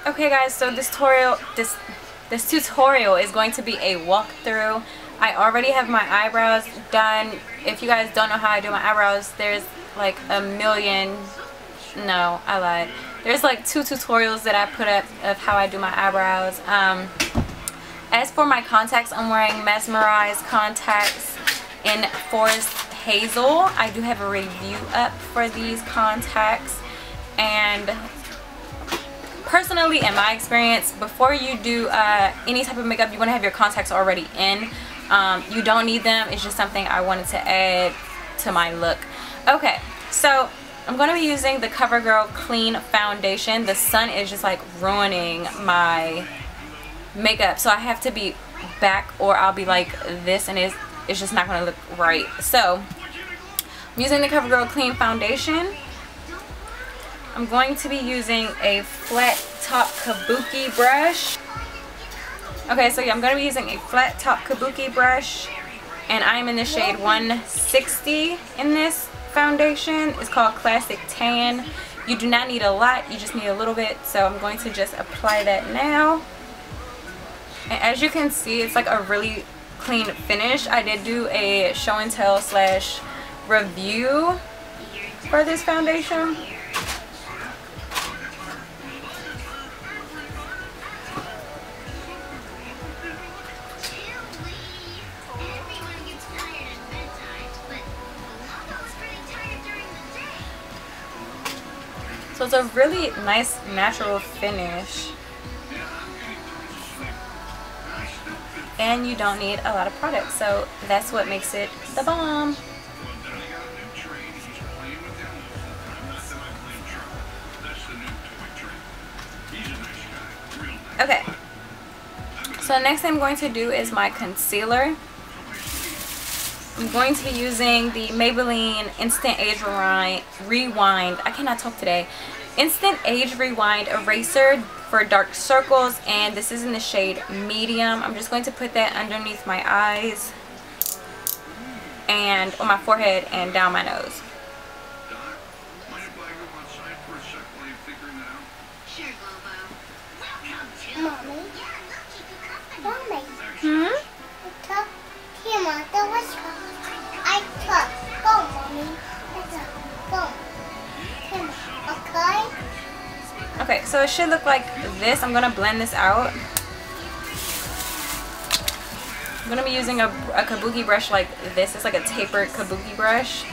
Okay guys, so this tutorial is going to be a walkthrough. I already have my eyebrows done. If you guys don't know how I do my eyebrows, there's like a million, no, I lied. There's like 2 tutorials that I put up of how I do my eyebrows. As for my contacts, I'm wearing Mineralize contacts in Forest Hazel. I do have a review up for these contacts, and personally, in my experience, before you do any type of makeup, you want to have your contacts already in. You don't need them. It's just something I wanted to add to my look. Okay, so I'm going to be using the Covergirl Clean Foundation. The sun is just like ruining my makeup, so I have to be back or I'll be like this, and it's just not going to look right. So I'm using the Covergirl Clean Foundation. I'm going to be using a flat top kabuki brush. Okay, so yeah, I'm going to be using a flat top kabuki brush, and I am in the shade 160 in this foundation. It's called Classic Tan. You do not need a lot, you just need a little bit, so I'm going to just apply that now. And as you can see, it's like a really clean finish. I did do a show and tell / review for this foundation. So it's a really nice natural finish, and you don't need a lot of product, so that's what makes it the bomb. Okay, so next thing I'm going to do is my concealer. I'm going to be using the Maybelline Instant Age Rewind. I cannot talk today. Instant Age Rewind Eraser for dark circles, and this is in the shade Medium. I'm just going to put that underneath my eyes and on my forehead and down my nose. Okay, so it should look like this. I'm going to blend this out. I'm going to be using a kabuki brush like this. It's like a tapered kabuki brush.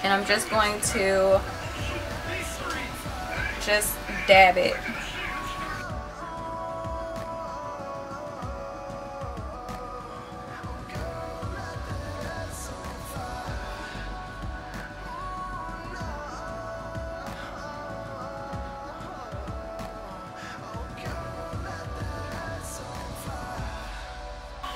And I'm just going to just dab it.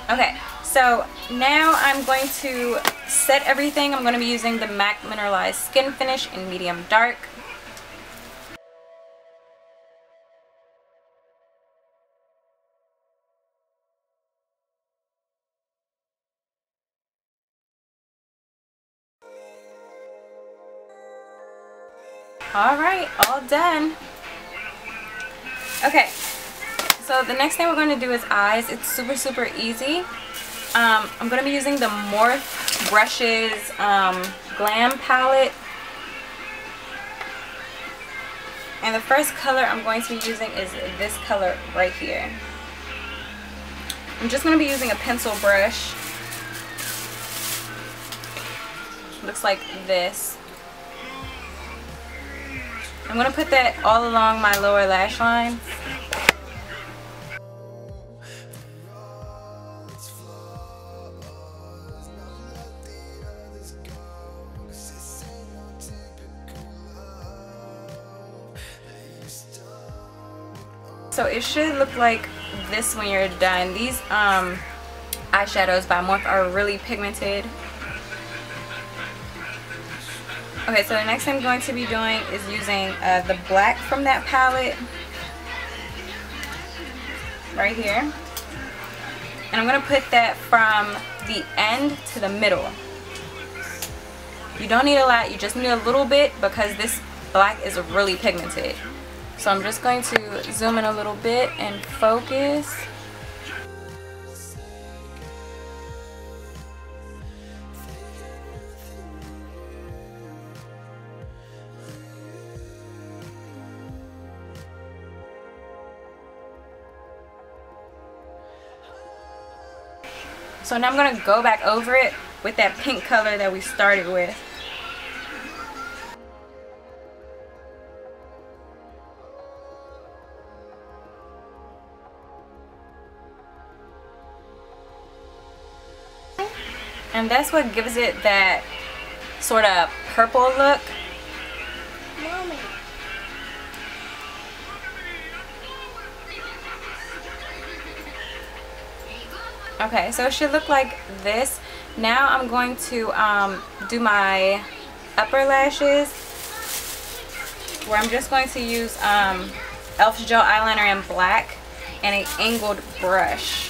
Okay, so now I'm going to set everything. I'm going to be using the MAC Mineralize SkinFinish in medium dark. Alright, all done. Okay. So the next thing we're going to do is eyes. It's super easy. I'm going to be using the Morphe brushes Glam Palette. And the first color I'm going to be using is this color right here. I'm just going to be using a pencil brush. Looks like this. I'm going to put that all along my lower lash line. So it should look like this when you're done. These eyeshadows by Morphe are really pigmented. Okay, so the next thing I'm going to be doing is using the black from that palette right here. And I'm going to put that from the end to the middle. You don't need a lot, you just need a little bit because this black is really pigmented. So I'm just going to zoom in a little bit and focus. So now I'm going to go back over it with that pink color that we started with. And that's what gives it that sort of purple look. Mommy. Okay, so it should look like this. Now I'm going to do my upper lashes, where I'm just going to use e.l.f.'s gel eyeliner in black and an angled brush.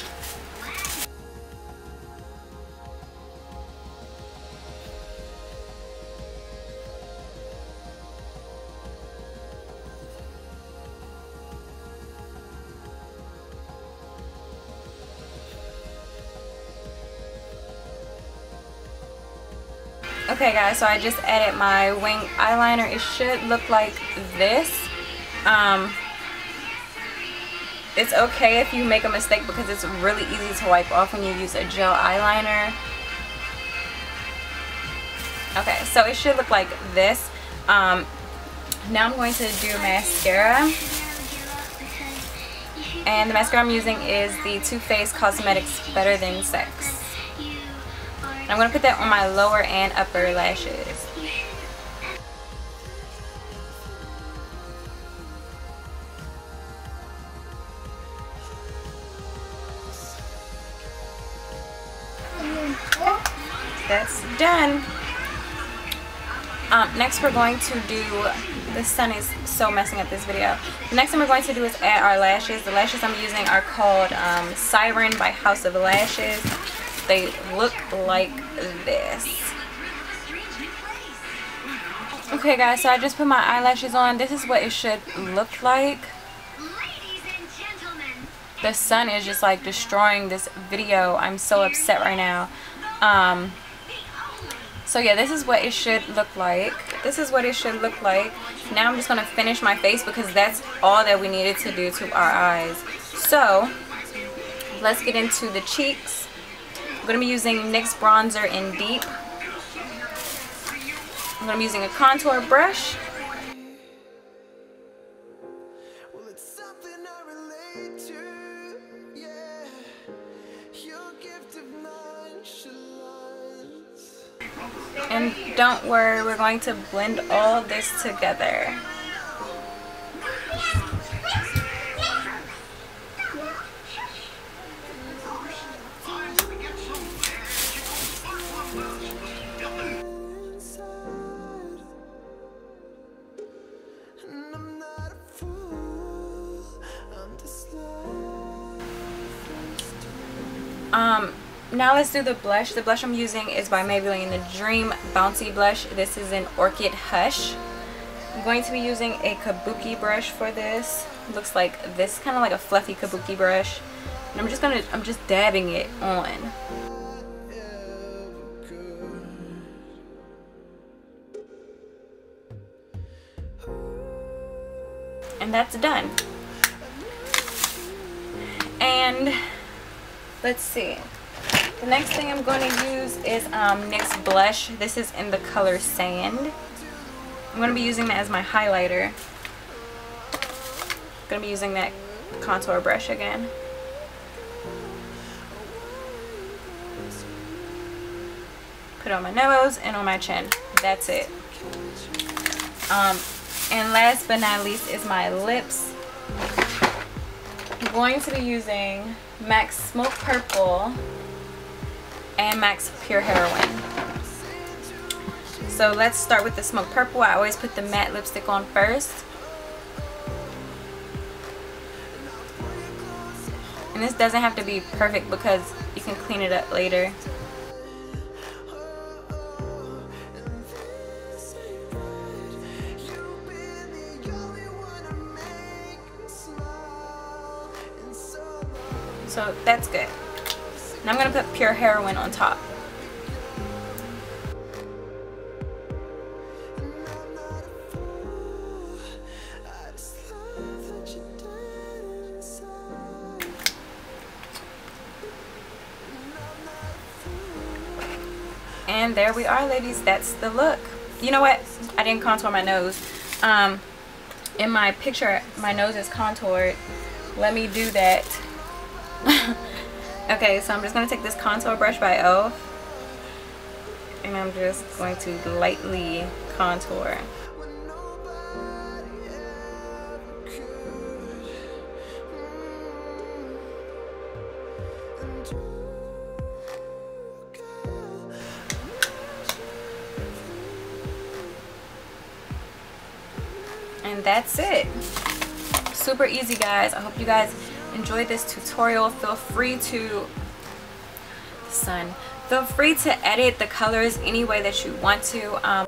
Okay guys, so I just added my wing eyeliner. It should look like this. It's okay if you make a mistake because it's really easy to wipe off when you use a gel eyeliner. Okay, so it should look like this. Now I'm going to do mascara. And the mascara I'm using is the Too Faced Cosmetics Better Than Sex. I'm going to put that on my lower and upper lashes. That's done. Next we're going to do, the sun is so messing up this video. The next thing we're going to do is add our lashes. The lashes I'm using are called Siren by House of Lashes. They look like this. Okay guys, so I just put my eyelashes on. This is what it should look like. The sun is just like destroying this video. I'm so upset right now. So yeah, this is what it should look like. This is what it should look like. Now I'm just going to finish my face because that's all that we needed to do to our eyes. So let's get into the cheeks. I'm going to be using NYX bronzer in Deep. I'm going to be using a contour brush. And don't worry, we're going to blend all this together. Now let's do the blush. The blush I'm using is by Maybelline, the Dream Bouncy Blush. This is an Orchid Hush. I'm going to be using a kabuki brush for this. It looks like this, kind of like a fluffy kabuki brush. And I'm just dabbing it on. And that's done. And let's see. The next thing I'm going to use is NYX blush. This is in the color Sand. I'm going to be using that as my highlighter. I'm going to be using that contour brush again. Put it on my nose and on my chin. That's it. And last but not least is my lips. I'm going to be using MAC Smoke Purple and MAC Pure Heroine. So let's start with the Smoke Purple. I always put the matte lipstick on first. And this doesn't have to be perfect because you can clean it up later. So that's good. Now I'm going to put pure heroine on top. And there we are, ladies. That's the look. You know what? I didn't contour my nose. In my picture, my nose is contoured. Let me do that. Okay, so I'm just going to take this contour brush by O. And I'm just going to lightly contour. And that's it. Super easy, guys. I hope you guys enjoyed this tutorial. Feel free to feel free to edit the colors any way that you want to.